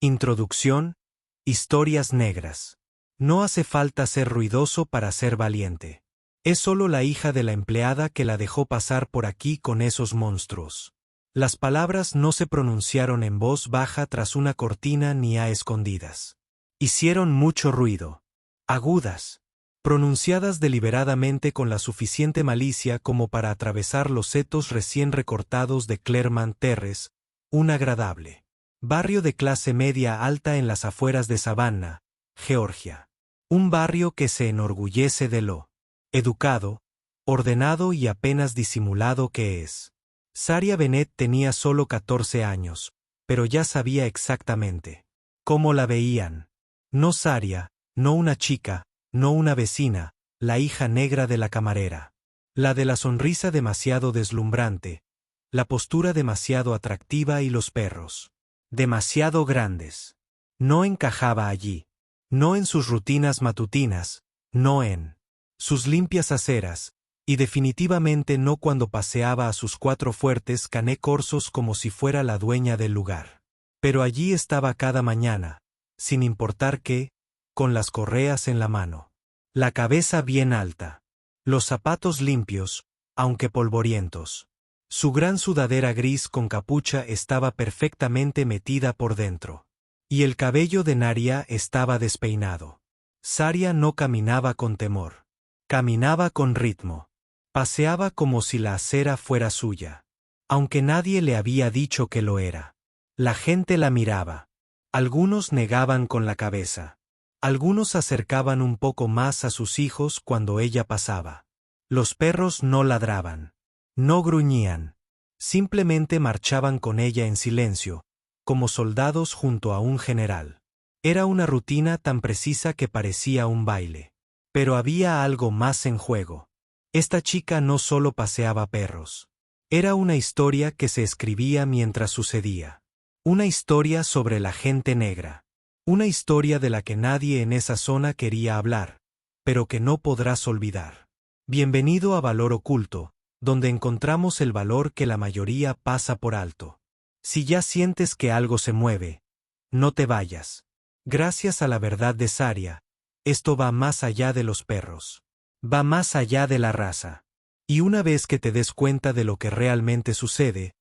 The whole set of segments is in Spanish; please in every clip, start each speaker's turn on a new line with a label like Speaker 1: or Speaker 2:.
Speaker 1: Introducción. Historias negras. No hace falta ser ruidoso para ser valiente. Es solo la hija de la empleada que la dejó pasar por aquí con esos monstruos. Las palabras no se pronunciaron en voz baja tras una cortina ni a escondidas. Hicieron mucho ruido. Agudas. Pronunciadas deliberadamente con la suficiente malicia como para atravesar los setos recién recortados de Clermont Terrace, un agradable barrio de clase media alta en las afueras de Savannah, Georgia. Un barrio que se enorgullece de lo educado, ordenado y apenas disimulado que es. Saria Bennett tenía solo 14 años, pero ya sabía exactamente cómo la veían. No Saria, no una chica, no una vecina, la hija negra de la camarera. La de la sonrisa demasiado deslumbrante, la postura demasiado atractiva y los perros demasiado grandes. No encajaba allí. No en sus rutinas matutinas, no en sus limpias aceras, y definitivamente no cuando paseaba a sus 4 fuertes cané corsos como si fuera la dueña del lugar. Pero allí estaba cada mañana, sin importar qué, con las correas en la mano. La cabeza bien alta. Los zapatos limpios, aunque polvorientos. Su gran sudadera gris con capucha estaba perfectamente metida por dentro. Y el cabello de Naria estaba despeinado. Saria no caminaba con temor. Caminaba con ritmo. Paseaba como si la acera fuera suya. Aunque nadie le había dicho que lo era. La gente la miraba. Algunos negaban con la cabeza. Algunos acercaban un poco más a sus hijos cuando ella pasaba. Los perros no ladraban. No gruñían. Simplemente marchaban con ella en silencio, como soldados junto a un general. Era una rutina tan precisa que parecía un baile. Pero había algo más en juego. Esta chica no solo paseaba perros. Era una historia que se escribía mientras sucedía. Una historia sobre la gente negra. Una historia de la que nadie en esa zona quería hablar, pero que no podrás olvidar. Bienvenido a Valor Oculto, donde encontramos el valor que la mayoría pasa por alto. Si ya sientes que algo se mueve, no te vayas. Gracias a la verdad de Saria, esto va más allá de los perros. Va más allá de la raza. Y una vez que te des cuenta de lo que realmente sucede,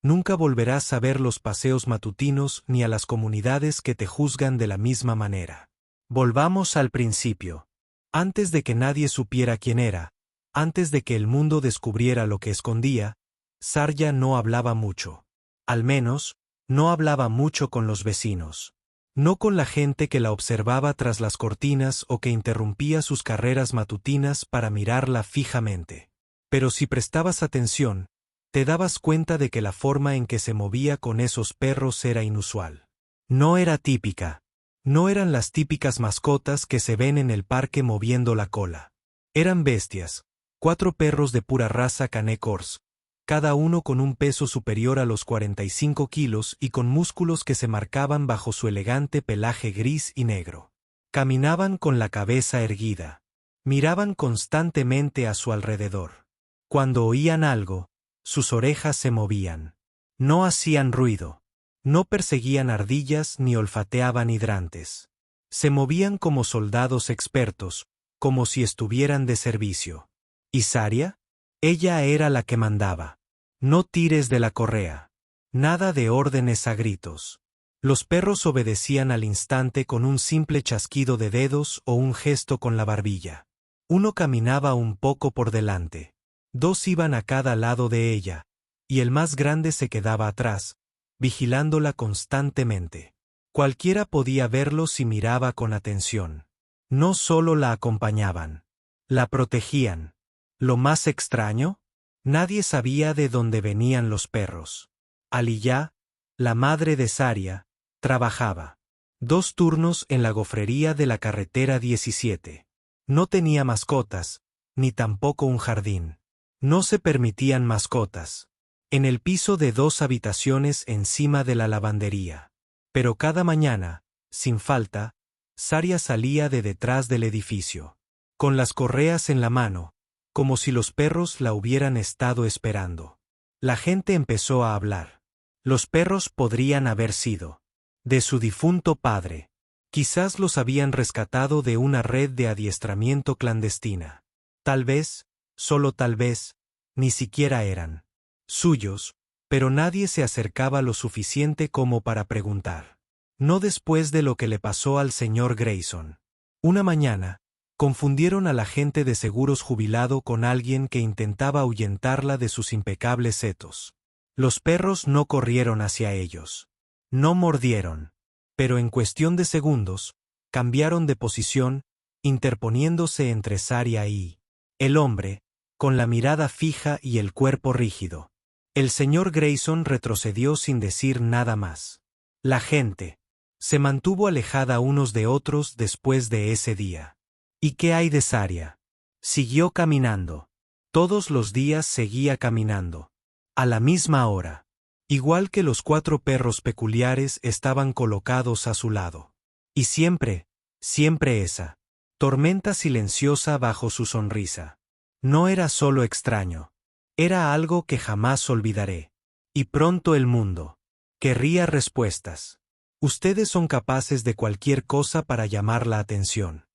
Speaker 1: nunca volverás a ver los paseos matutinos ni a las comunidades que te juzgan de la misma manera. Volvamos al principio. Antes de que nadie supiera quién era, antes de que el mundo descubriera lo que escondía, Saria no hablaba mucho. Al menos, no hablaba mucho con los vecinos. No con la gente que la observaba tras las cortinas o que interrumpía sus carreras matutinas para mirarla fijamente. Pero si prestabas atención, te dabas cuenta de que la forma en que se movía con esos perros era inusual. No era típica. No eran las típicas mascotas que se ven en el parque moviendo la cola. Eran bestias. 4 perros de pura raza Cané Corse, cada uno con un peso superior a los 45 kilos y con músculos que se marcaban bajo su elegante pelaje gris y negro. Caminaban con la cabeza erguida. Miraban constantemente a su alrededor. Cuando oían algo, sus orejas se movían. No hacían ruido. No perseguían ardillas ni olfateaban hidrantes. Se movían como soldados expertos, como si estuvieran de servicio. ¿Y Saria? Ella era la que mandaba. No tires de la correa. Nada de órdenes a gritos. Los perros obedecían al instante con un simple chasquido de dedos o un gesto con la barbilla. Uno caminaba un poco por delante. 2 iban a cada lado de ella, y el más grande se quedaba atrás, vigilándola constantemente. Cualquiera podía verlo si miraba con atención. No solo la acompañaban, la protegían. Lo más extraño, nadie sabía de dónde venían los perros. Aliyah, la madre de Saria, trabajaba 2 turnos en la gofrería de la carretera 17. No tenía mascotas, ni tampoco un jardín. No se permitían mascotas. En el piso de 2 habitaciones encima de la lavandería. Pero cada mañana, sin falta, Saria salía de detrás del edificio. Con las correas en la mano, como si los perros la hubieran estado esperando. La gente empezó a hablar. Los perros podrían haber sido De su difunto padre. Quizás los habían rescatado de una red de adiestramiento clandestina. Tal vez, solo tal vez, ni siquiera eran suyos, pero nadie se acercaba lo suficiente como para preguntar. No después de lo que le pasó al señor Grayson. Una mañana, confundieron al agente de seguros jubilado con alguien que intentaba ahuyentarla de sus impecables setos. Los perros no corrieron hacia ellos. No mordieron. Pero en cuestión de segundos, cambiaron de posición, interponiéndose entre Saria y el hombre, con la mirada fija y el cuerpo rígido. El señor Grayson retrocedió sin decir nada más. La gente se mantuvo alejada unos de otros después de ese día. ¿Y qué hay de Saria? Siguió caminando. Todos los días seguía caminando. A la misma hora. Igual que los 4 perros peculiares estaban colocados a su lado. Y siempre, siempre esa tormenta silenciosa bajo su sonrisa. No era solo extraño. Era algo que jamás olvidaré. Y pronto el mundo querría respuestas. Ustedes son capaces de cualquier cosa para llamar la atención.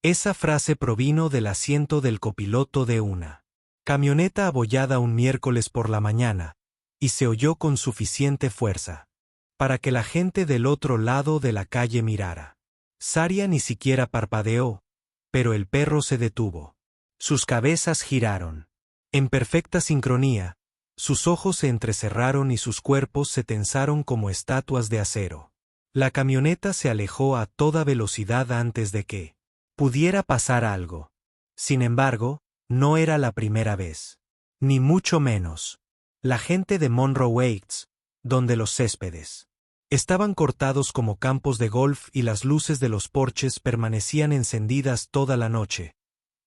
Speaker 1: Esa frase provino del asiento del copiloto de una camioneta abollada un miércoles por la mañana, y se oyó con suficiente fuerza para que la gente del otro lado de la calle mirara. Saria ni siquiera parpadeó, pero el perro se detuvo. Sus cabezas giraron. En perfecta sincronía, sus ojos se entrecerraron y sus cuerpos se tensaron como estatuas de acero. La camioneta se alejó a toda velocidad antes de que pudiera pasar algo. Sin embargo, no era la primera vez. Ni mucho menos. La gente de Monroe Heights, donde los céspedes estaban cortados como campos de golf y las luces de los porches permanecían encendidas toda la noche,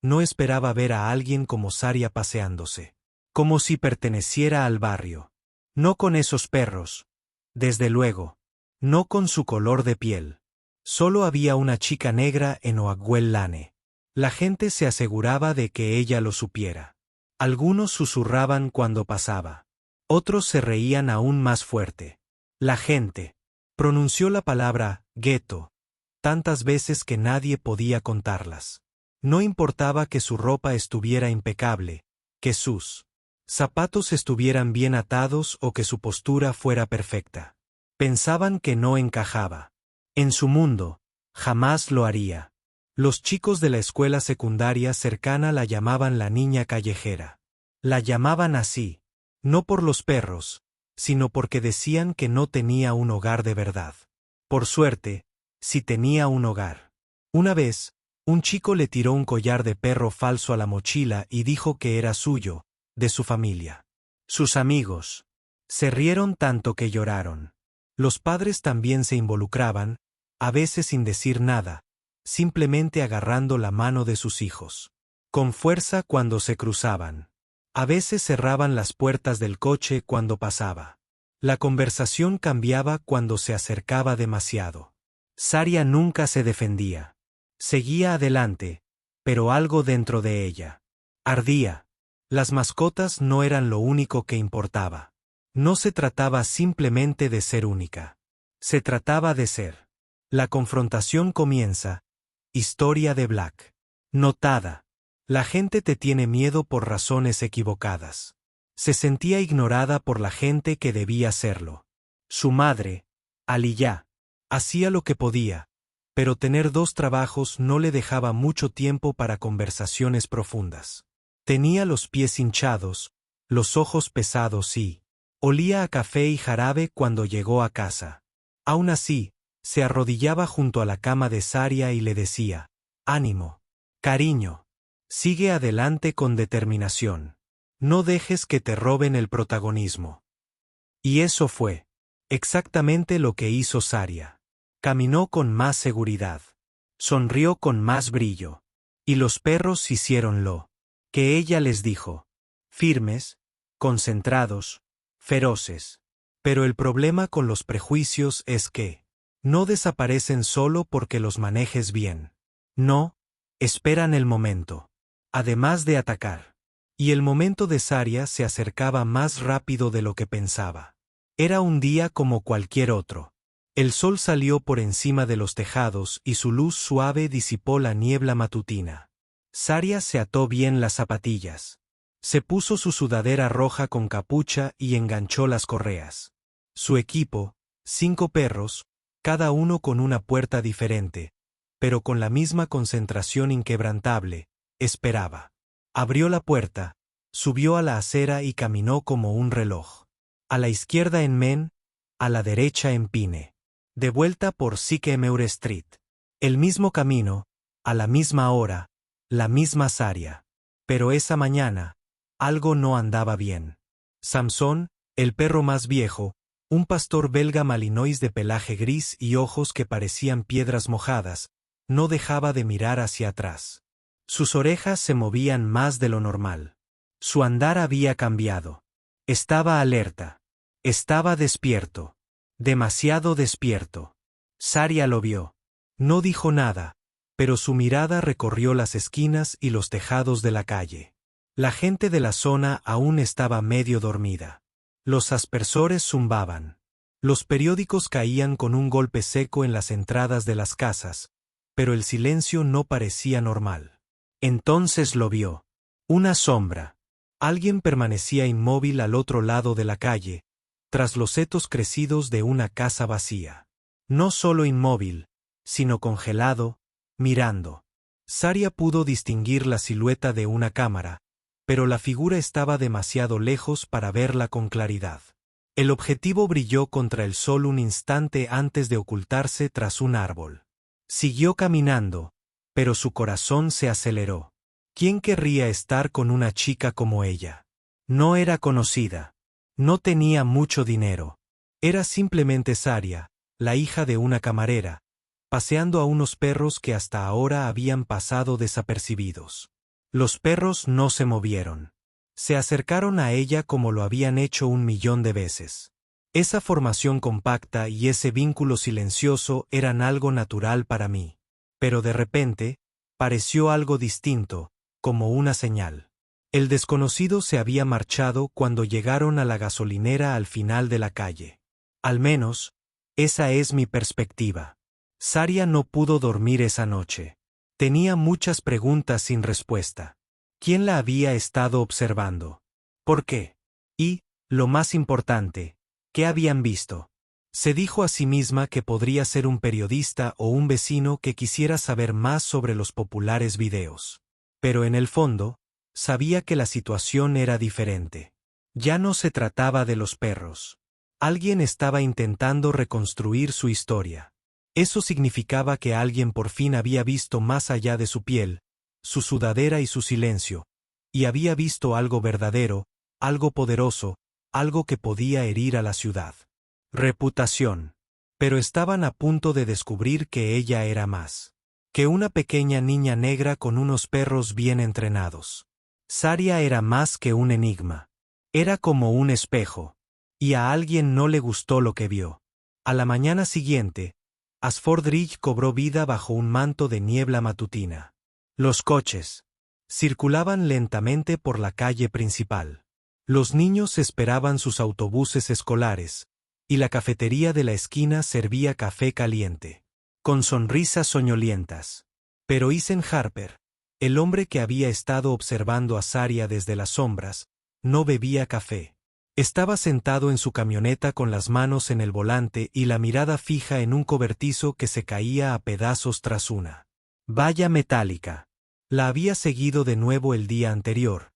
Speaker 1: no esperaba ver a alguien como Saria paseándose. Como si perteneciera al barrio. No con esos perros. Desde luego. No con su color de piel. Solo había una chica negra en Oakville Lane. La gente se aseguraba de que ella lo supiera. Algunos susurraban cuando pasaba. Otros se reían aún más fuerte. La gente pronunció la palabra gueto tantas veces que nadie podía contarlas. No importaba que su ropa estuviera impecable, que sus zapatos estuvieran bien atados o que su postura fuera perfecta. Pensaban que no encajaba. En su mundo, jamás lo haría. Los chicos de la escuela secundaria cercana la llamaban la niña callejera. La llamaban así, no por los perros, sino porque decían que no tenía un hogar de verdad. Por suerte, sí tenía un hogar. Una vez, un chico le tiró un collar de perro falso a la mochila y dijo que era suyo, de su familia. Sus amigos se rieron tanto que lloraron. Los padres también se involucraban, a veces sin decir nada, simplemente agarrando la mano de sus hijos. Con fuerza cuando se cruzaban. A veces cerraban las puertas del coche cuando pasaba. La conversación cambiaba cuando se acercaba demasiado. Saria nunca se defendía. Seguía adelante, pero algo dentro de ella ardía. Las mascotas no eran lo único que importaba. No se trataba simplemente de ser única. Se trataba de ser. La confrontación comienza. Historia de Black. Notada. La gente te tiene miedo por razones equivocadas. Se sentía ignorada por la gente que debía serlo. Su madre, Aliyah, hacía lo que podía, pero tener 2 trabajos no le dejaba mucho tiempo para conversaciones profundas. Tenía los pies hinchados, los ojos pesados y olía a café y jarabe cuando llegó a casa. Aún así, se arrodillaba junto a la cama de Saria y le decía, «Ánimo, cariño, sigue adelante con determinación. No dejes que te roben el protagonismo». Y eso fue exactamente lo que hizo Saria. Caminó con más seguridad. Sonrió con más brillo. Y los perros hicieron lo que ella les dijo. Firmes, concentrados, feroces. Pero el problema con los prejuicios es que no desaparecen solo porque los manejes bien. No, esperan el momento. Además de atacar. Y el momento de Saria se acercaba más rápido de lo que pensaba. Era un día como cualquier otro. El sol salió por encima de los tejados y su luz suave disipó la niebla matutina. Saria se ató bien las zapatillas. Se puso su sudadera roja con capucha y enganchó las correas. Su equipo, 5 perros, cada uno con una puerta diferente, pero con la misma concentración inquebrantable, esperaba. Abrió la puerta, subió a la acera y caminó como un reloj. A la izquierda en Men, a la derecha en Pine. De vuelta por Sycamore Street. El mismo camino, a la misma hora, la misma Saria. Pero esa mañana, algo no andaba bien. Samson, el perro más viejo, un pastor belga malinois de pelaje gris y ojos que parecían piedras mojadas, no dejaba de mirar hacia atrás. Sus orejas se movían más de lo normal. Su andar había cambiado. Estaba alerta. Estaba despierto. Demasiado despierto. Saria lo vio. No dijo nada, pero su mirada recorrió las esquinas y los tejados de la calle. La gente de la zona aún estaba medio dormida. Los aspersores zumbaban. Los periódicos caían con un golpe seco en las entradas de las casas, pero el silencio no parecía normal. Entonces lo vio. Una sombra. Alguien permanecía inmóvil al otro lado de la calle, tras los setos crecidos de una casa vacía. No solo inmóvil, sino congelado, mirando. Saria pudo distinguir la silueta de una cámara, pero la figura estaba demasiado lejos para verla con claridad. El objetivo brilló contra el sol un instante antes de ocultarse tras un árbol. Siguió caminando, pero su corazón se aceleró. ¿Quién querría estar con una chica como ella? No era conocida. No tenía mucho dinero. Era simplemente Saria, la hija de una camarera, paseando a unos perros que hasta ahora habían pasado desapercibidos. Los perros no se movieron. Se acercaron a ella como lo habían hecho 1.000.000 de veces. Esa formación compacta y ese vínculo silencioso eran algo natural para mí. Pero de repente, pareció algo distinto, como una señal. El desconocido se había marchado cuando llegaron a la gasolinera al final de la calle. Al menos, esa es mi perspectiva. Saria no pudo dormir esa noche. Tenía muchas preguntas sin respuesta. ¿Quién la había estado observando? ¿Por qué? Y, lo más importante, ¿qué habían visto? Se dijo a sí misma que podría ser un periodista o un vecino que quisiera saber más sobre los populares videos. Pero en el fondo, sabía que la situación era diferente. Ya no se trataba de los perros. Alguien estaba intentando reconstruir su historia. Eso significaba que alguien por fin había visto más allá de su piel, su sudadera y su silencio, y había visto algo verdadero, algo poderoso, algo que podía herir a la ciudad. Reputación. Pero estaban a punto de descubrir que ella era más que una pequeña niña negra con unos perros bien entrenados. Saria era más que un enigma. Era como un espejo. Y a alguien no le gustó lo que vio. A la mañana siguiente, Ashford Ridge cobró vida bajo un manto de niebla matutina. Los coches circulaban lentamente por la calle principal. Los niños esperaban sus autobuses escolares, y la cafetería de la esquina servía café caliente, con sonrisas soñolientas. Pero Ethan Harper, el hombre que había estado observando a Saria desde las sombras, no bebía café. Estaba sentado en su camioneta con las manos en el volante y la mirada fija en un cobertizo que se caía a pedazos tras una valla metálica. La había seguido de nuevo el día anterior,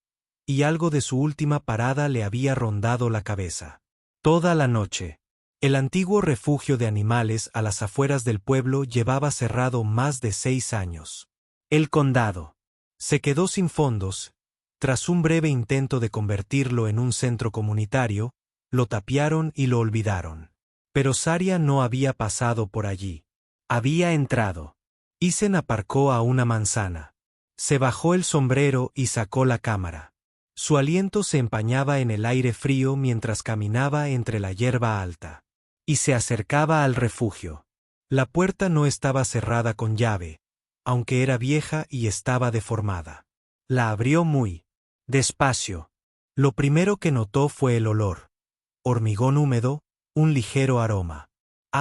Speaker 1: y algo de su última parada le había rondado la cabeza. Toda la noche. El antiguo refugio de animales a las afueras del pueblo llevaba cerrado más de 6 años. El condado se quedó sin fondos. Tras un breve intento de convertirlo en un centro comunitario, lo tapiaron y lo olvidaron. Pero Saria no había pasado por allí. Había entrado. Ethan aparcó a una manzana. Se bajó el sombrero y sacó la cámara. Su aliento se empañaba en el aire frío mientras caminaba entre la hierba alta. Y se acercaba al refugio. La puerta no estaba cerrada con llave, aunque era vieja y estaba deformada. La abrió muy despacio. Lo primero que notó fue el olor. Hormigón húmedo, un ligero aroma.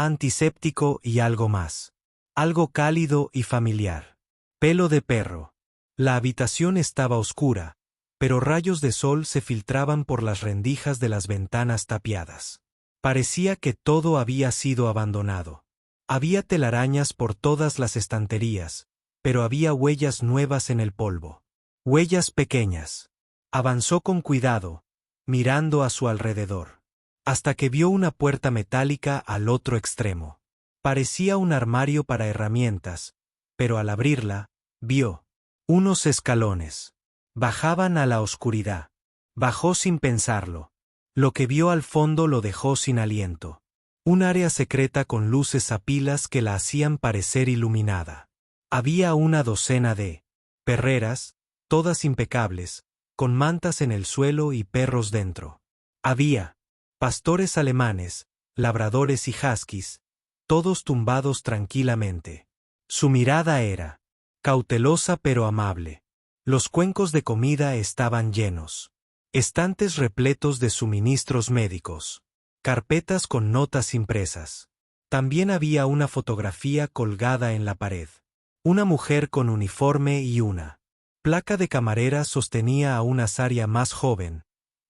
Speaker 1: antiséptico y algo más. Algo cálido y familiar. Pelo de perro. La habitación estaba oscura, pero rayos de sol se filtraban por las rendijas de las ventanas tapiadas. Parecía que todo había sido abandonado. Había telarañas por todas las estanterías, pero había huellas nuevas en el polvo. Huellas pequeñas. Avanzó con cuidado, mirando a su alrededor, hasta que vio una puerta metálica al otro extremo. Parecía un armario para herramientas, pero al abrirla, vio unos escalones. Bajaban a la oscuridad. Bajó sin pensarlo. Lo que vio al fondo lo dejó sin aliento. Un área secreta con luces a pilas que la hacían parecer iluminada. Había una docena de perreras, todas impecables, con mantas en el suelo y perros dentro. Había pastores alemanes, labradores y huskies, todos tumbados tranquilamente. Su mirada era cautelosa pero amable. Los cuencos de comida estaban llenos. Estantes repletos de suministros médicos. Carpetas con notas impresas. También había una fotografía colgada en la pared. Una mujer con uniforme y una placa de camarera sostenía a una Saria más joven,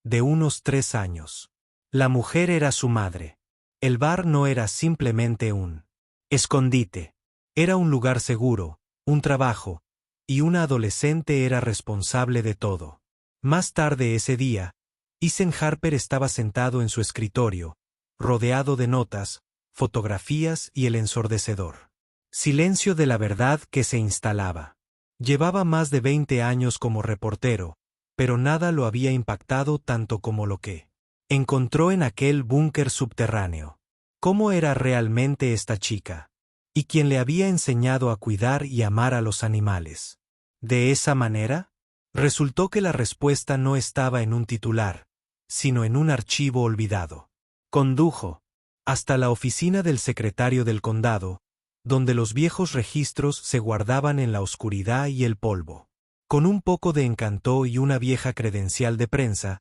Speaker 1: de unos 3 años. La mujer era su madre. El bar no era simplemente un escondite. Era un lugar seguro, un trabajo, y una adolescente era responsable de todo. Más tarde ese día, Ethan Harper estaba sentado en su escritorio, rodeado de notas, fotografías y el ensordecedor silencio de la verdad que se instalaba. Llevaba más de 20 años como reportero, pero nada lo había impactado tanto como lo que encontró en aquel búnker subterráneo. ¿Cómo era realmente esta chica? ¿Y quién le había enseñado a cuidar y amar a los animales? ¿De esa manera? Resultó que la respuesta no estaba en un titular, sino en un archivo olvidado. Condujo hasta la oficina del secretario del condado, donde los viejos registros se guardaban en la oscuridad y el polvo. Con un poco de encanto y una vieja credencial de prensa,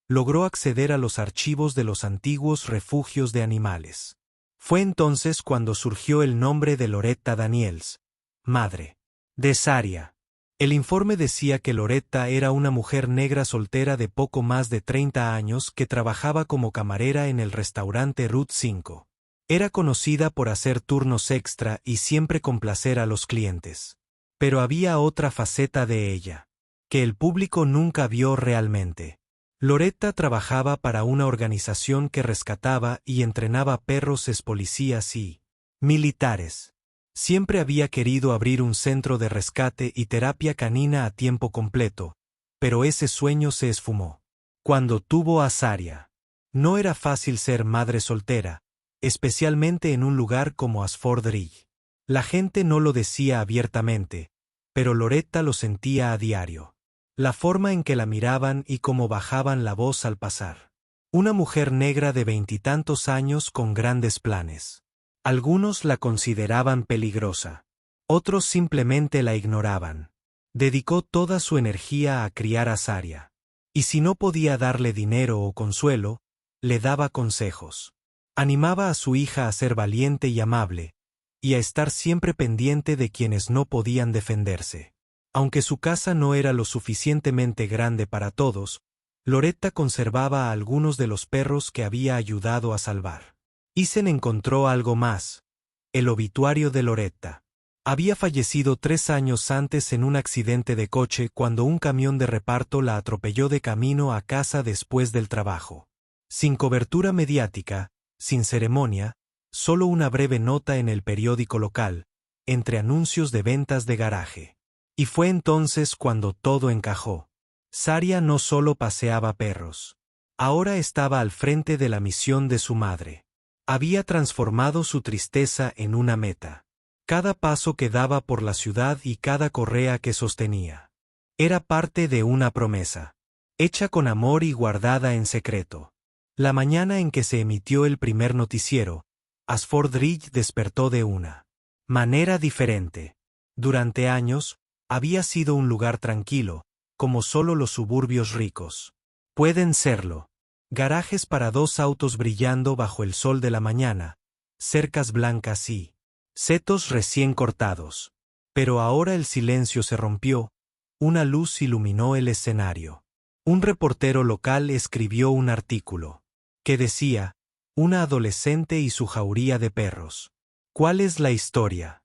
Speaker 1: logró acceder a los archivos de los antiguos refugios de animales. Fue entonces cuando surgió el nombre de Loretta Daniels, madre de Saria. El informe decía que Loretta era una mujer negra soltera de poco más de 30 años que trabajaba como camarera en el restaurante Route 5. Era conocida por hacer turnos extra y siempre complacer a los clientes. Pero había otra faceta de ella, que el público nunca vio realmente. Loretta trabajaba para una organización que rescataba y entrenaba perros policías y militares. Siempre había querido abrir un centro de rescate y terapia canina a tiempo completo, pero ese sueño se esfumó cuando tuvo a Saria. No era fácil ser madre soltera, especialmente en un lugar como Ashford Ridge. La gente no lo decía abiertamente, pero Loretta lo sentía a diario. La forma en que la miraban y cómo bajaban la voz al pasar. Una mujer negra de 20 y tantos años con grandes planes. Algunos la consideraban peligrosa. Otros simplemente la ignoraban. Dedicó toda su energía a criar a Saria. Y si no podía darle dinero o consuelo, le daba consejos. Animaba a su hija a ser valiente y amable, y a estar siempre pendiente de quienes no podían defenderse. Aunque su casa no era lo suficientemente grande para todos, Loretta conservaba a algunos de los perros que había ayudado a salvar. Ethan encontró algo más: el obituario de Loretta. Había fallecido 3 años antes en un accidente de coche cuando un camión de reparto la atropelló de camino a casa después del trabajo. Sin cobertura mediática, sin ceremonia, solo una breve nota en el periódico local, entre anuncios de ventas de garaje. Y fue entonces cuando todo encajó. Saria no solo paseaba perros. Ahora estaba al frente de la misión de su madre. Había transformado su tristeza en una meta. Cada paso que daba por la ciudad y cada correa que sostenía era parte de una promesa, hecha con amor y guardada en secreto. La mañana en que se emitió el primer noticiero, Ashford Ridge despertó de una manera diferente. Durante años, había sido un lugar tranquilo, como solo los suburbios ricos pueden serlo. Garajes para 2 autos brillando bajo el sol de la mañana, cercas blancas y setos recién cortados. Pero ahora el silencio se rompió, una luz iluminó el escenario. Un reportero local escribió un artículo que decía, una adolescente y su jauría de perros. ¿Cuál es la historia?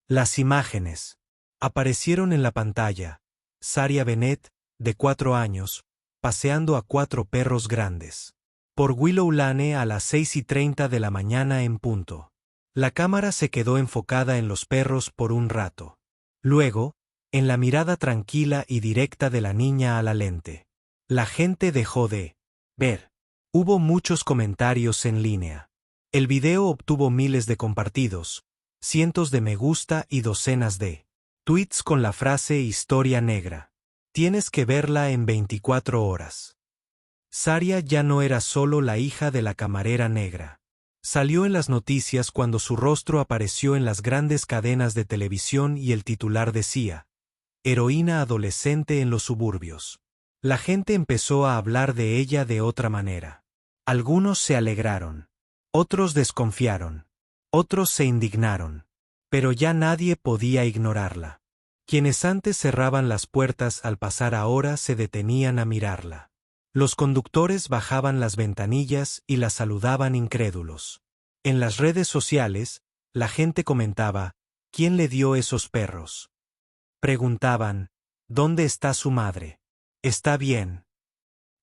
Speaker 1: Las imágenes aparecieron en la pantalla. Saria Bennett, de 4 años, paseando a 4 perros grandes. Por Willow Lane a las 6:30 de la mañana en punto. La cámara se quedó enfocada en los perros por un rato. Luego, en la mirada tranquila y directa de la niña a la lente. La gente dejó de ver. Hubo muchos comentarios en línea. El video obtuvo miles de compartidos, cientos de me gusta y docenas de tweets con la frase historia negra. Tienes que verla en 24 horas. Saria ya no era solo la hija de la camarera negra. Salió en las noticias cuando su rostro apareció en las grandes cadenas de televisión y el titular decía, heroína adolescente en los suburbios. La gente empezó a hablar de ella de otra manera. Algunos se alegraron. Otros desconfiaron. Otros se indignaron. Pero ya nadie podía ignorarla. Quienes antes cerraban las puertas al pasar ahora se detenían a mirarla. Los conductores bajaban las ventanillas y la saludaban incrédulos. En las redes sociales, la gente comentaba, ¿quién le dio esos perros? Preguntaban, ¿dónde está su madre? ¿Está bien?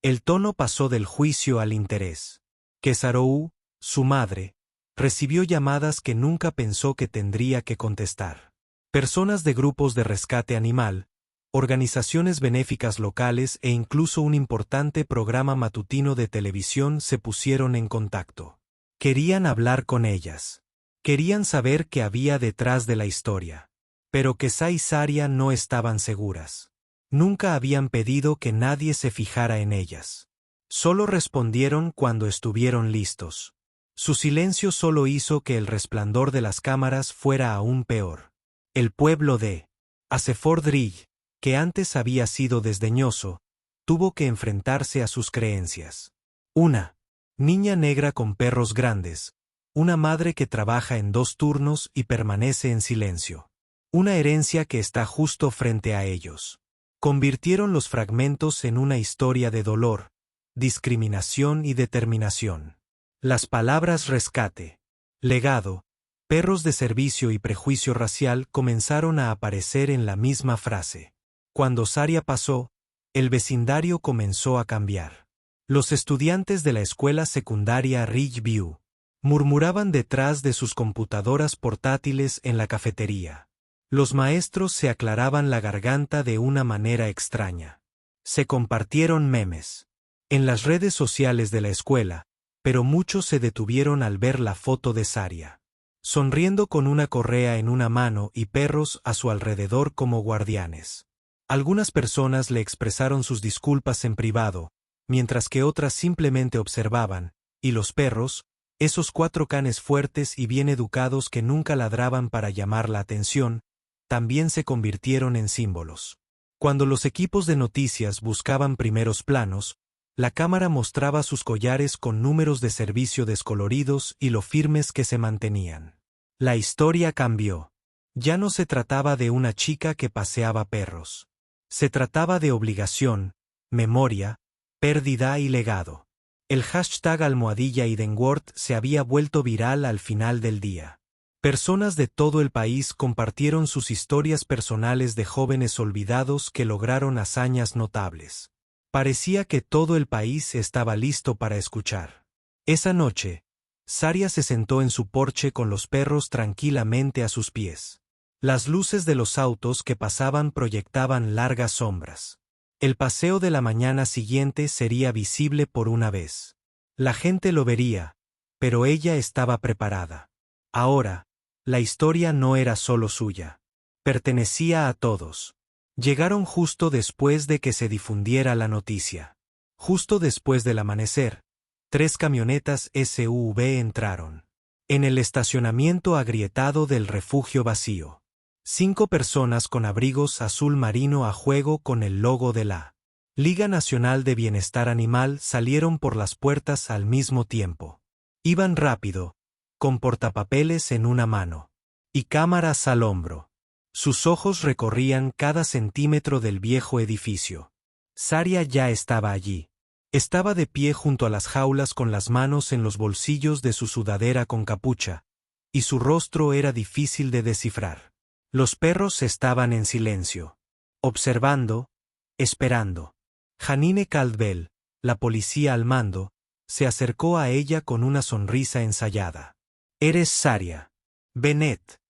Speaker 1: El tono pasó del juicio al interés. Kesarou, su madre, recibió llamadas que nunca pensó que tendría que contestar. Personas de grupos de rescate animal, organizaciones benéficas locales e incluso un importante programa matutino de televisión se pusieron en contacto. Querían hablar con ellas. Querían saber qué había detrás de la historia. Pero Kesá y Saria no estaban seguras. Nunca habían pedido que nadie se fijara en ellas. Solo respondieron cuando estuvieron listos. Su silencio solo hizo que el resplandor de las cámaras fuera aún peor. El pueblo de Asefordrill, que antes había sido desdeñoso, tuvo que enfrentarse a sus creencias. Una niña negra con perros grandes, una madre que trabaja en 2 turnos y permanece en silencio. Una herencia que está justo frente a ellos. Convirtieron los fragmentos en una historia de dolor, discriminación y determinación. Las palabras rescate, legado, perros de servicio y prejuicio racial comenzaron a aparecer en la misma frase. Cuando Saria pasó, el vecindario comenzó a cambiar. Los estudiantes de la escuela secundaria Ridgeview murmuraban detrás de sus computadoras portátiles en la cafetería. Los maestros se aclaraban la garganta de una manera extraña. Se compartieron memes en las redes sociales de la escuela, pero muchos se detuvieron al ver la foto de Saria, sonriendo con una correa en una mano y perros a su alrededor como guardianes. Algunas personas le expresaron sus disculpas en privado, mientras que otras simplemente observaban, y los perros, esos 4 canes fuertes y bien educados que nunca ladraban para llamar la atención, también se convirtieron en símbolos. Cuando los equipos de noticias buscaban primeros planos, la cámara mostraba sus collares con números de servicio descoloridos y lo firmes que se mantenían. La historia cambió. Ya no se trataba de una chica que paseaba perros. Se trataba de obligación, memoria, pérdida y legado. El hashtag #Edenworth se había vuelto viral al final del día. Personas de todo el país compartieron sus historias personales de jóvenes olvidados que lograron hazañas notables. Parecía que todo el país estaba listo para escuchar. Esa noche, Saria se sentó en su porche con los perros tranquilamente a sus pies. Las luces de los autos que pasaban proyectaban largas sombras. El paseo de la mañana siguiente sería visible por una vez. La gente lo vería, pero ella estaba preparada. Ahora, la historia no era solo suya. Pertenecía a todos. Llegaron justo después de que se difundiera la noticia. Justo después del amanecer, 3 camionetas SUV entraron. En el estacionamiento agrietado del refugio vacío. 5 personas con abrigos azul marino a juego con el logo de la Liga Nacional de Bienestar Animal salieron por las puertas al mismo tiempo. Iban rápido, con portapapeles en una mano y cámaras al hombro. Sus ojos recorrían cada centímetro del viejo edificio. Saria ya estaba allí. Estaba de pie junto a las jaulas con las manos en los bolsillos de su sudadera con capucha, y su rostro era difícil de descifrar. Los perros estaban en silencio, observando, esperando. Janine Caldwell, la policía al mando, se acercó a ella con una sonrisa ensayada. «¿Eres Saria Bennett?»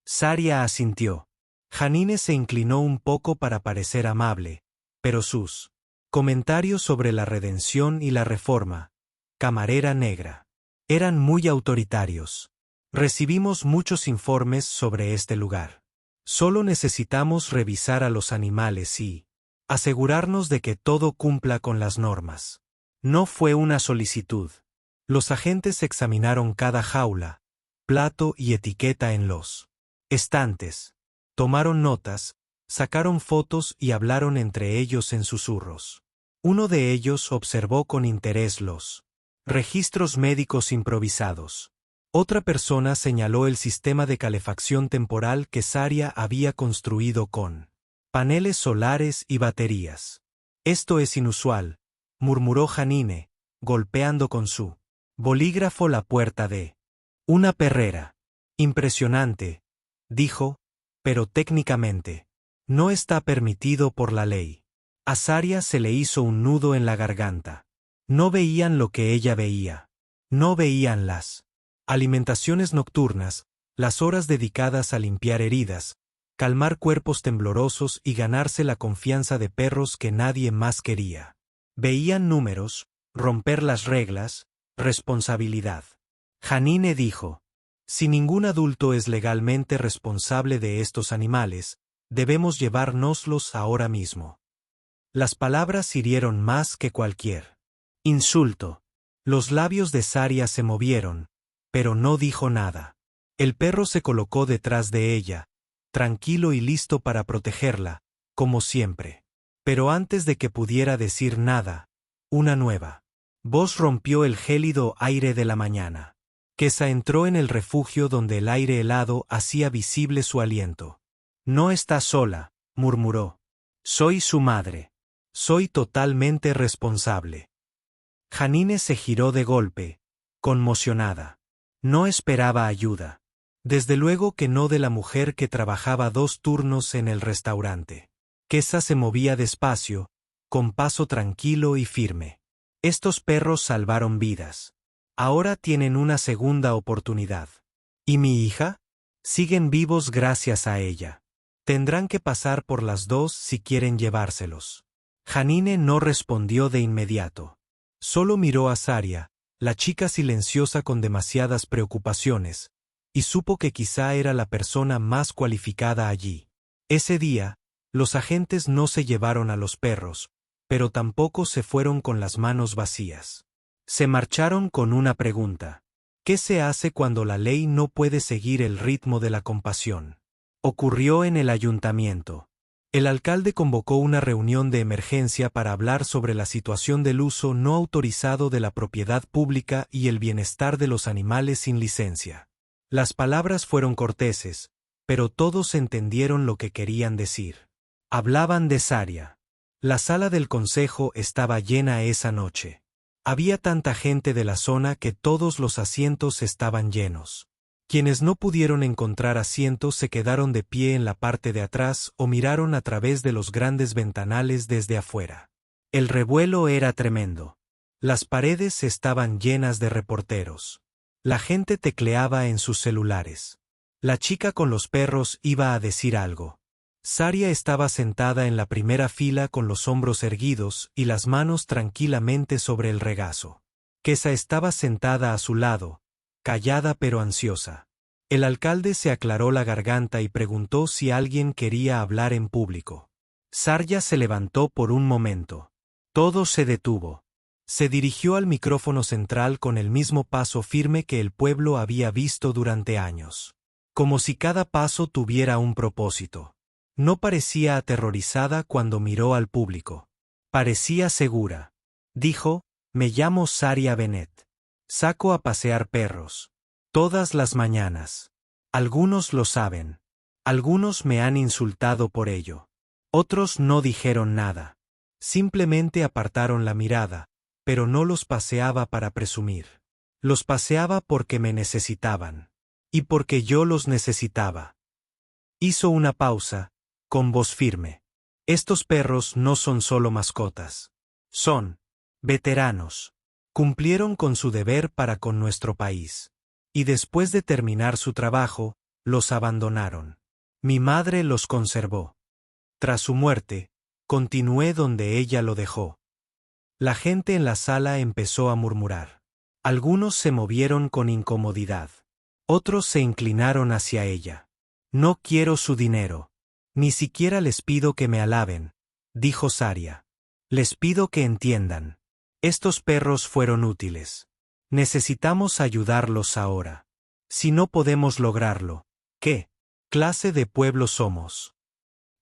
Speaker 1: Saria asintió. Janine se inclinó un poco para parecer amable, pero sus comentarios sobre la redención y la reforma, camarera negra, eran muy autoritarios. Recibimos muchos informes sobre este lugar. Solo necesitamos revisar a los animales y asegurarnos de que todo cumpla con las normas. No fue una solicitud. Los agentes examinaron cada jaula, plato y etiqueta en los estantes. Tomaron notas, sacaron fotos y hablaron entre ellos en susurros. Uno de ellos observó con interés los registros médicos improvisados. Otra persona señaló el sistema de calefacción temporal que Saria había construido con paneles solares y baterías. «Esto es inusual», murmuró Janine, golpeando con su bolígrafo la puerta de una perrera. «Impresionante», dijo, «pero técnicamente no está permitido por la ley». A Saria se le hizo un nudo en la garganta. No veían lo que ella veía. No veían las alimentaciones nocturnas, las horas dedicadas a limpiar heridas, calmar cuerpos temblorosos y ganarse la confianza de perros que nadie más quería. Veían números, romper las reglas, responsabilidad. Janine dijo: «Si ningún adulto es legalmente responsable de estos animales, debemos llevárnoslos ahora mismo». Las palabras hirieron más que cualquier insulto. Los labios de Saria se movieron, pero no dijo nada. El perro se colocó detrás de ella, tranquilo y listo para protegerla, como siempre. Pero antes de que pudiera decir nada, una nueva voz rompió el gélido aire de la mañana. Kesa entró en el refugio donde el aire helado hacía visible su aliento. «No está sola», murmuró. «Soy su madre. Soy totalmente responsable». Janine se giró de golpe, conmocionada. No esperaba ayuda. Desde luego que no de la mujer que trabajaba 2 turnos en el restaurante. Kesa se movía despacio, con paso tranquilo y firme. «Estos perros salvaron vidas. Ahora tienen una segunda oportunidad. ¿Y mi hija? Siguen vivos gracias a ella. Tendrán que pasar por las 2 si quieren llevárselos». Janine no respondió de inmediato. Solo miró a Saria, la chica silenciosa con demasiadas preocupaciones, y supo que quizá era la persona más cualificada allí. Ese día, los agentes no se llevaron a los perros, pero tampoco se fueron con las manos vacías. Se marcharon con una pregunta: ¿qué se hace cuando la ley no puede seguir el ritmo de la compasión? Ocurrió en el ayuntamiento. El alcalde convocó una reunión de emergencia para hablar sobre la situación del uso no autorizado de la propiedad pública y el bienestar de los animales sin licencia. Las palabras fueron corteses, pero todos entendieron lo que querían decir. Hablaban de Saria. La sala del consejo estaba llena esa noche. Había tanta gente de la zona que todos los asientos estaban llenos. Quienes no pudieron encontrar asientos se quedaron de pie en la parte de atrás o miraron a través de los grandes ventanales desde afuera. El revuelo era tremendo. Las paredes estaban llenas de reporteros. La gente tecleaba en sus celulares. La chica con los perros iba a decir algo. Saria estaba sentada en la primera fila con los hombros erguidos y las manos tranquilamente sobre el regazo. Kesa estaba sentada a su lado, callada pero ansiosa. El alcalde se aclaró la garganta y preguntó si alguien quería hablar en público. Saria se levantó por un momento. Todo se detuvo. Se dirigió al micrófono central con el mismo paso firme que el pueblo había visto durante años. Como si cada paso tuviera un propósito. No parecía aterrorizada cuando miró al público. Parecía segura. Dijo: «Me llamo Saria Bennett. Saco a pasear perros. Todas las mañanas. Algunos lo saben. Algunos me han insultado por ello. Otros no dijeron nada. Simplemente apartaron la mirada, pero no los paseaba para presumir. Los paseaba porque me necesitaban. Y porque yo los necesitaba. Hizo una pausa, con voz firme. Estos perros no son solo mascotas. Son veteranos. Cumplieron con su deber para con nuestro país. Y después de terminar su trabajo, los abandonaron. Mi madre los conservó. Tras su muerte, continué donde ella lo dejó. La gente en la sala empezó a murmurar. Algunos se movieron con incomodidad. Otros se inclinaron hacia ella. No quiero su dinero. Ni siquiera les pido que me alaben, dijo Saria. Les pido que entiendan. Estos perros fueron útiles. Necesitamos ayudarlos ahora. Si no podemos lograrlo, ¿qué clase de pueblo somos?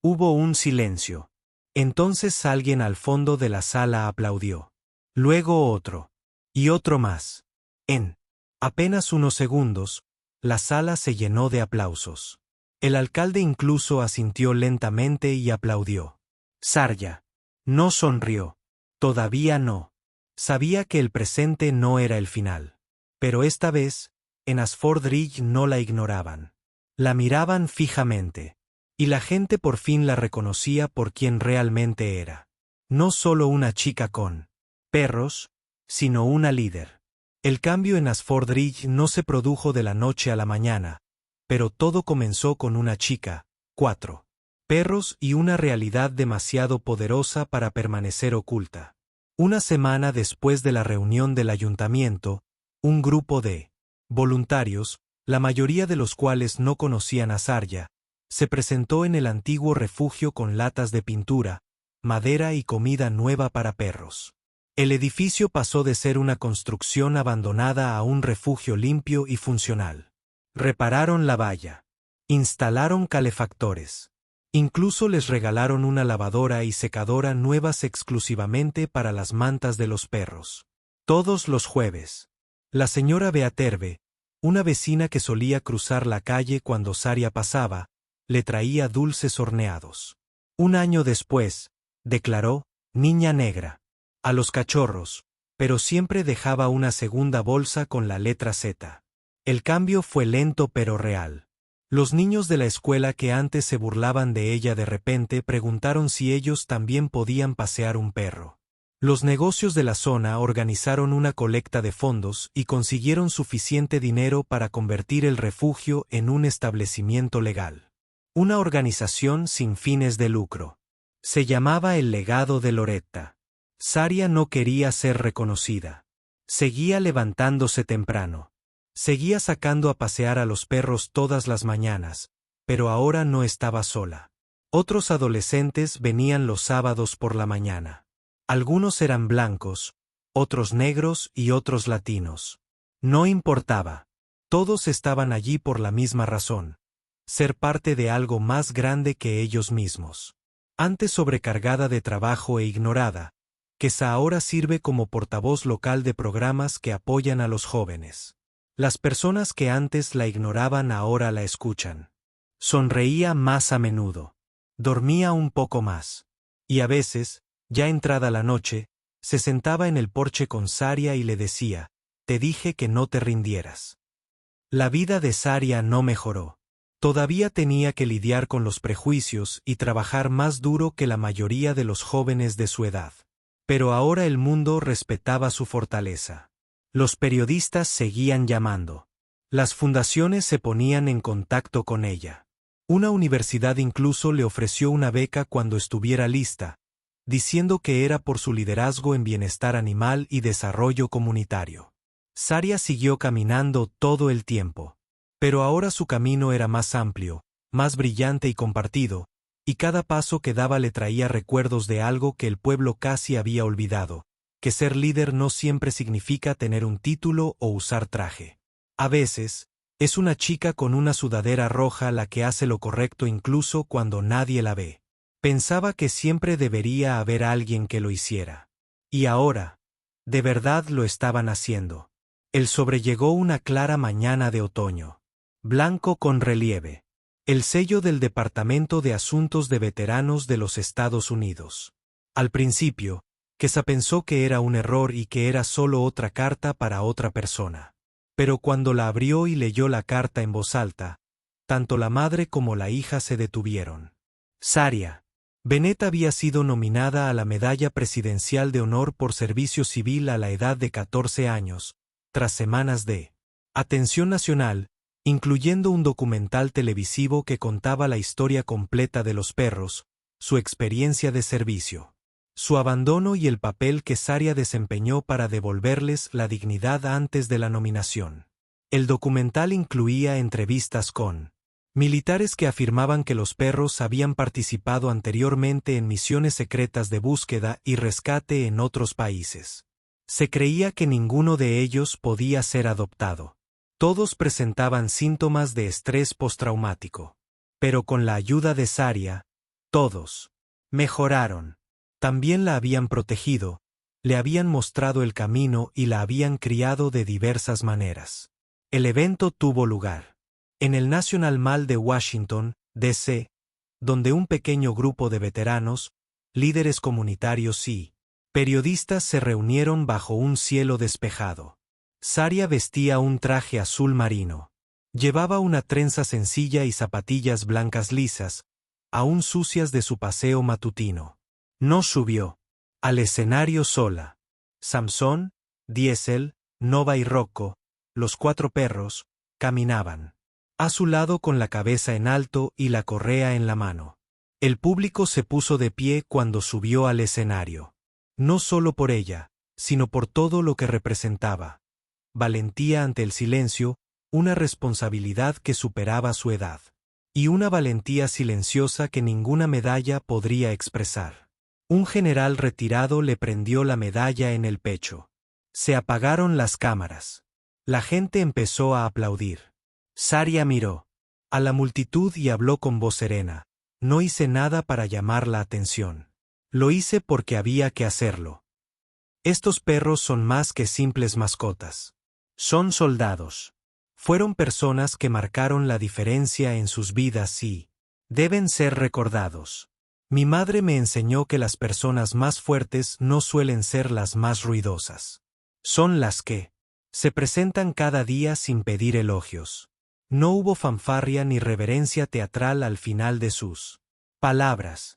Speaker 1: Hubo un silencio. Entonces alguien al fondo de la sala aplaudió. Luego otro. Y otro más. En apenas unos segundos, la sala se llenó de aplausos. El alcalde incluso asintió lentamente y aplaudió. Saria no sonrió. Todavía no. Sabía que el presente no era el final. Pero esta vez, en Ashford Ridge no la ignoraban. La miraban fijamente. Y la gente por fin la reconocía por quien realmente era. No solo una chica con perros, sino una líder. El cambio en Ashford Ridge no se produjo de la noche a la mañana, pero todo comenzó con una chica, 4 perros y una realidad demasiado poderosa para permanecer oculta. Una semana después de la reunión del ayuntamiento, un grupo de voluntarios, la mayoría de los cuales no conocían a Saria, se presentó en el antiguo refugio con latas de pintura, madera y comida nueva para perros. El edificio pasó de ser una construcción abandonada a un refugio limpio y funcional. Repararon la valla. Instalaron calefactores. Incluso les regalaron una lavadora y secadora nuevas exclusivamente para las mantas de los perros. Todos los jueves. La señora Beaterbe, una vecina que solía cruzar la calle cuando Saria pasaba, le traía dulces horneados. Un año después, declaró, niña negra, a los cachorros, pero siempre dejaba una segunda bolsa con la letra Z. El cambio fue lento pero real. Los niños de la escuela que antes se burlaban de ella de repente preguntaron si ellos también podían pasear un perro. Los negocios de la zona organizaron una colecta de fondos y consiguieron suficiente dinero para convertir el refugio en un establecimiento legal. Una organización sin fines de lucro. Se llamaba El Legado de Loretta. Saria no quería ser reconocida. Seguía levantándose temprano. Seguía sacando a pasear a los perros todas las mañanas, pero ahora no estaba sola. Otros adolescentes venían los sábados por la mañana. Algunos eran blancos, otros negros y otros latinos. No importaba. Todos estaban allí por la misma razón: ser parte de algo más grande que ellos mismos. Antes sobrecargada de trabajo e ignorada, Kesa ahora sirve como portavoz local de programas que apoyan a los jóvenes. Las personas que antes la ignoraban ahora la escuchan. Sonreía más a menudo. Dormía un poco más. Y a veces, ya entrada la noche, se sentaba en el porche con Saria y le decía: te dije que no te rindieras. La vida de Saria no mejoró. Todavía tenía que lidiar con los prejuicios y trabajar más duro que la mayoría de los jóvenes de su edad. Pero ahora el mundo respetaba su fortaleza. Los periodistas seguían llamando. Las fundaciones se ponían en contacto con ella. Una universidad incluso le ofreció una beca cuando estuviera lista, diciendo que era por su liderazgo en bienestar animal y desarrollo comunitario. Saria siguió caminando todo el tiempo. Pero ahora su camino era más amplio, más brillante y compartido, y cada paso que daba le traía recuerdos de algo que el pueblo casi había olvidado: que ser líder no siempre significa tener un título o usar traje. A veces, es una chica con una sudadera roja la que hace lo correcto incluso cuando nadie la ve. Pensaba que siempre debería haber alguien que lo hiciera. Y ahora, de verdad lo estaban haciendo. El sobre llegó una clara mañana de otoño. Blanco con relieve. El sello del Departamento de Asuntos de Veteranos de los Estados Unidos. Al principio, Kesa pensó que era un error y que era solo otra carta para otra persona. Pero cuando la abrió y leyó la carta en voz alta, tanto la madre como la hija se detuvieron. Saria. Bennett había sido nominada a la Medalla Presidencial de Honor por Servicio Civil a la edad de 14 años, tras semanas de atención nacional, incluyendo un documental televisivo que contaba la historia completa de los perros, su experiencia de servicio, su abandono y el papel que Saria desempeñó para devolverles la dignidad antes de la nominación. El documental incluía entrevistas con militares que afirmaban que los perros habían participado anteriormente en misiones secretas de búsqueda y rescate en otros países. Se creía que ninguno de ellos podía ser adoptado. Todos presentaban síntomas de estrés postraumático. Pero con la ayuda de Saria, todos mejoraron. También la habían protegido, le habían mostrado el camino y la habían criado de diversas maneras. El evento tuvo lugar en el National Mall de Washington, D.C., donde un pequeño grupo de veteranos, líderes comunitarios y periodistas se reunieron bajo un cielo despejado. Saria vestía un traje azul marino. Llevaba una trenza sencilla y zapatillas blancas lisas, aún sucias de su paseo matutino. No subió al escenario sola. Samson, Diesel, Nova y Rocco, los 4 perros, caminaban a su lado con la cabeza en alto y la correa en la mano. El público se puso de pie cuando subió al escenario. No solo por ella, sino por todo lo que representaba. Valentía ante el silencio, una responsabilidad que superaba su edad. Y una valentía silenciosa que ninguna medalla podría expresar. Un general retirado le prendió la medalla en el pecho. Se apagaron las cámaras. La gente empezó a aplaudir. Saria miró a la multitud y habló con voz serena. No hice nada para llamar la atención. Lo hice porque había que hacerlo. Estos perros son más que simples mascotas. Son soldados. Fueron personas que marcaron la diferencia en sus vidas y deben ser recordados. Mi madre me enseñó que las personas más fuertes no suelen ser las más ruidosas. Son las que se presentan cada día sin pedir elogios. No hubo fanfarria ni reverencia teatral al final de sus palabras.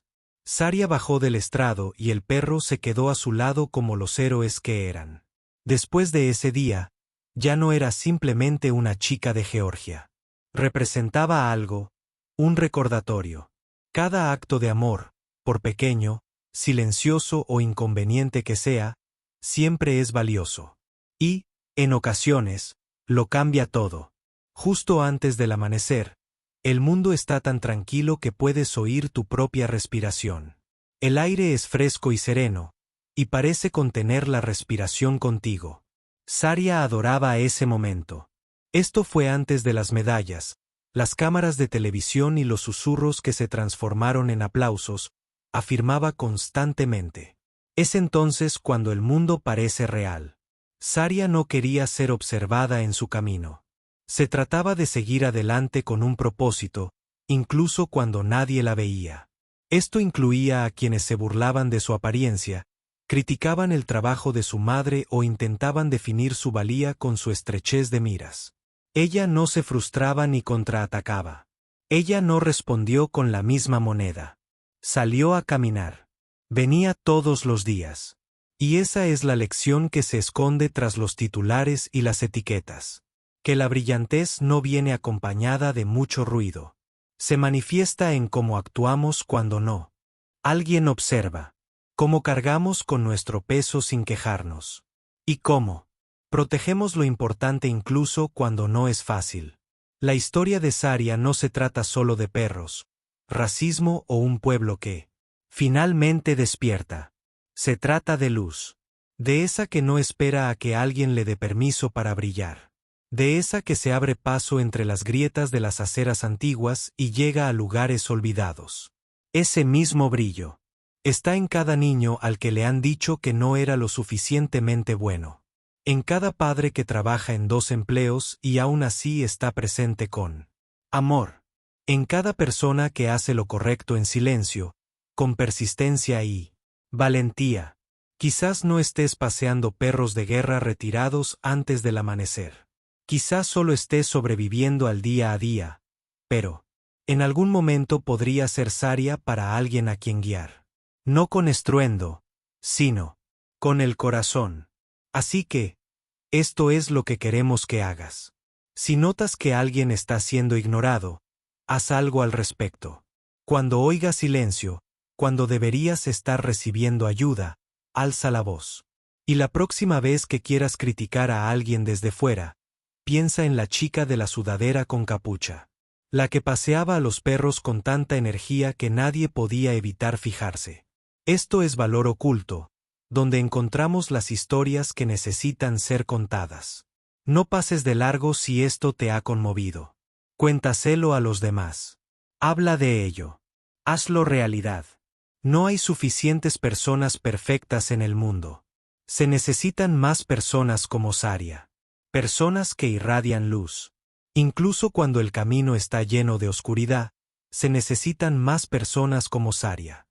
Speaker 1: Saria bajó del estrado y el perro se quedó a su lado como los héroes que eran. Después de ese día, ya no era simplemente una chica de Georgia. Representaba algo, un recordatorio. Cada acto de amor, por pequeño, silencioso o inconveniente que sea, siempre es valioso. Y, en ocasiones, lo cambia todo. Justo antes del amanecer, el mundo está tan tranquilo que puedes oír tu propia respiración. El aire es fresco y sereno, y parece contener la respiración contigo. Saria adoraba ese momento. Esto fue antes de las medallas, las cámaras de televisión y los susurros que se transformaron en aplausos, afirmaba constantemente. Es entonces cuando el mundo parece real. Saria no quería ser observada en su camino. Se trataba de seguir adelante con un propósito, incluso cuando nadie la veía. Esto incluía a quienes se burlaban de su apariencia, criticaban el trabajo de su madre o intentaban definir su valía con su estrechez de miras. Ella no se frustraba ni contraatacaba. Ella no respondió con la misma moneda. Salió a caminar. Venía todos los días. Y esa es la lección que se esconde tras los titulares y las etiquetas. Que la brillantez no viene acompañada de mucho ruido. Se manifiesta en cómo actuamos cuando no alguien observa. Cómo cargamos con nuestro peso sin quejarnos. Y cómo protegemos lo importante incluso cuando no es fácil. La historia de Saria no se trata solo de perros, racismo o un pueblo que finalmente despierta. Se trata de luz. De esa que no espera a que alguien le dé permiso para brillar. De esa que se abre paso entre las grietas de las aceras antiguas y llega a lugares olvidados. Ese mismo brillo está en cada niño al que le han dicho que no era lo suficientemente bueno. En cada padre que trabaja en 2 empleos y aún así está presente con amor. En cada persona que hace lo correcto en silencio, con persistencia y valentía. Quizás no estés paseando perros de guerra retirados antes del amanecer. Quizás solo estés sobreviviendo al día a día, pero en algún momento podría ser Saria para alguien a quien guiar. No con estruendo, sino con el corazón. Así que, esto es lo que queremos que hagas. Si notas que alguien está siendo ignorado, haz algo al respecto. Cuando oigas silencio, cuando deberías estar recibiendo ayuda, alza la voz. Y la próxima vez que quieras criticar a alguien desde fuera, piensa en la chica de la sudadera con capucha. La que paseaba a los perros con tanta energía que nadie podía evitar fijarse. Esto es Valor Oculto, donde encontramos las historias que necesitan ser contadas. No pases de largo si esto te ha conmovido. Cuéntaselo a los demás. Habla de ello. Hazlo realidad. No hay suficientes personas perfectas en el mundo. Se necesitan más personas como Saria. Personas que irradian luz. Incluso cuando el camino está lleno de oscuridad, se necesitan más personas como Saria.